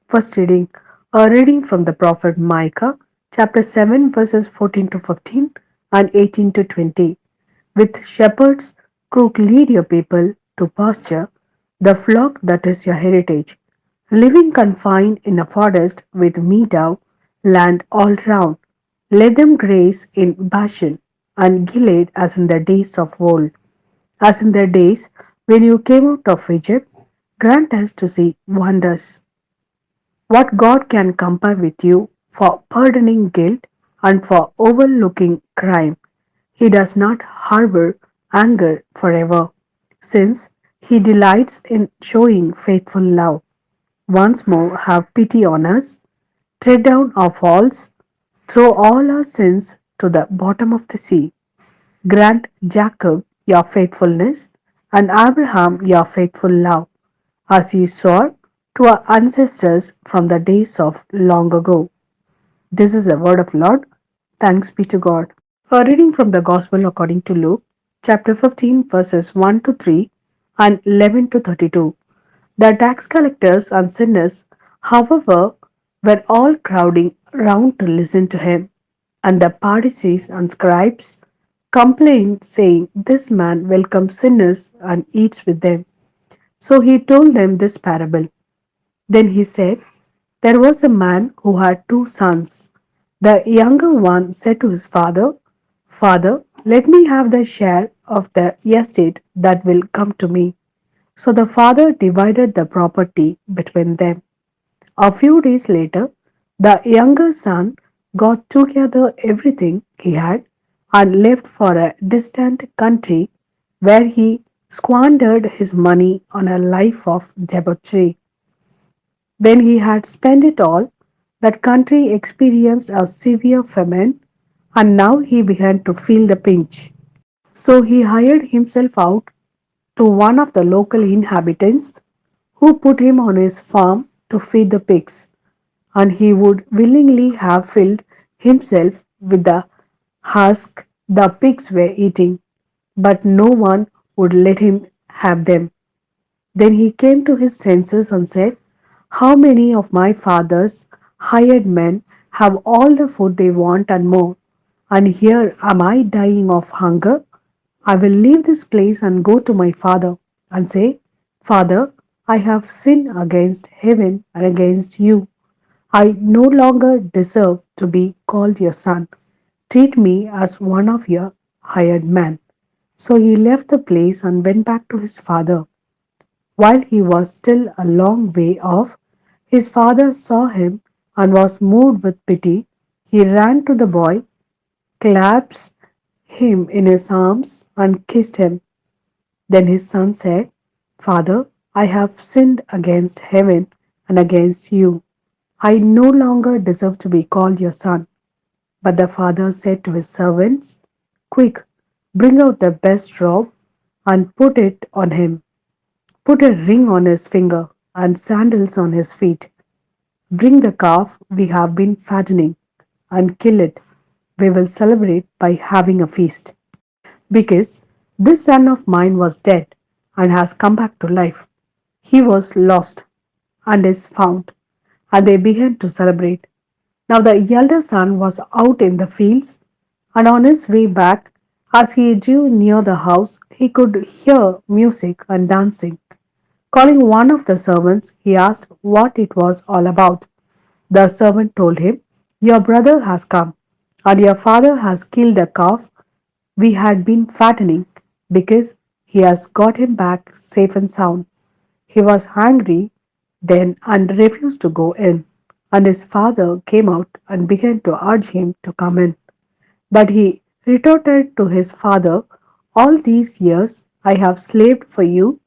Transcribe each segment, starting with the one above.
First reading, a reading from the prophet Micah, chapter 7, verses 14 to 15 and 18 to 20. With shepherds, crook lead your people to pasture, the flock that is your heritage. Living confined in a forest with meadow land all round, let them graze in Bashan and Gilead as in the days of old, as in the days when you came out of Egypt. Grant us to see wonders. What God can compare with you for pardoning guilt and for overlooking crime? He does not harbor anger forever, since he delights in showing faithful love. Once more, have pity on us, tread down our faults, throw all our sins to the bottom of the sea. Grant Jacob your faithfulness and Abraham your faithful love, as you swore to our ancestors from the days of long ago. This is the word of Lord. Thanks be to God. A reading from the Gospel according to Luke, chapter 15, verses 1 to 3 and 11 to 32. The tax collectors and sinners, however, were all crowding round to listen to him, and the Pharisees and scribes complained, saying, "This man welcomes sinners and eats with them." So he told them this parable. Then he said, there was a man who had two sons. The younger one said to his father, "Father, let me have the share of the estate that will come to me." So the father divided the property between them. A few days later, the younger son got together everything he had and left for a distant country where he squandered his money on a life of debauchery. When he had spent it all, that country experienced a severe famine, and now he began to feel the pinch. So he hired himself out to one of the local inhabitants, who put him on his farm to feed the pigs, and he would willingly have filled himself with the husk the pigs were eating, but no one would let him have them. Then he came to his senses and said, "How many of my father's hired men have all the food they want and more, and here am I dying of hunger? I will leave this place and go to my father and say, 'Father, I have sinned against heaven and against you. I no longer deserve to be called your son. Treat me as one of your hired men.' So he left the place and went back to his father. While he was still a long way off, his father saw him and was moved with pity. He ran to the boy, clasped him in his arms, and kissed him. Then his son said, "Father, I have sinned against heaven and against you. I no longer deserve to be called your son." But the father said to his servants, "Quick, bring out the best robe and put it on him. Put a ring on his finger and sandals on his feet. Bring the calf we have been fattening and kill it. We will celebrate by having a feast. Because this son of mine was dead and has come back to life. He was lost and is found." And they began to celebrate. Now the elder son was out in the fields, and on his way back, as he drew near the house, he could hear music and dancing. Calling one of the servants, he asked what it was all about. The servant told him, "Your brother has come, and your father has killed the calf we had been fattening, because he has got him back safe and sound." He was angry then and refused to go in, and his father came out and began to urge him to come in. But he retorted to his father, "All these years I have slaved for you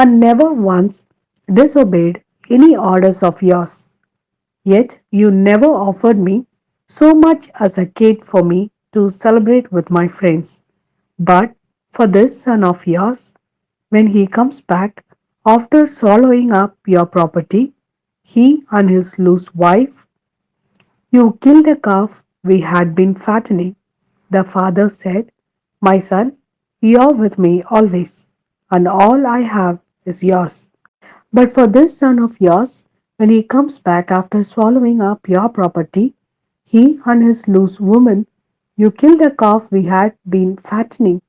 and never once disobeyed any orders of yours. Yet you never offered me so much as a cake for me to celebrate with my friends. But for this son of yours, when he comes back after swallowing up your property, he and his loose wife, you killed the calf we had been fattening." The father said, "My son, you are with me always, and all I have is yours. But for this son of yours, When he comes back after swallowing up your property, he and his loose woman, you killed the calf we had been fattening.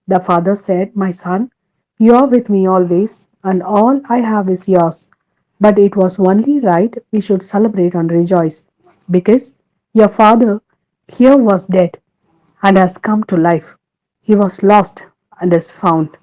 The father said, my son, you are with me always, and all I have is yours. But it was only right we should celebrate and rejoice, because your father here was dead and has come to life. He was lost and is found.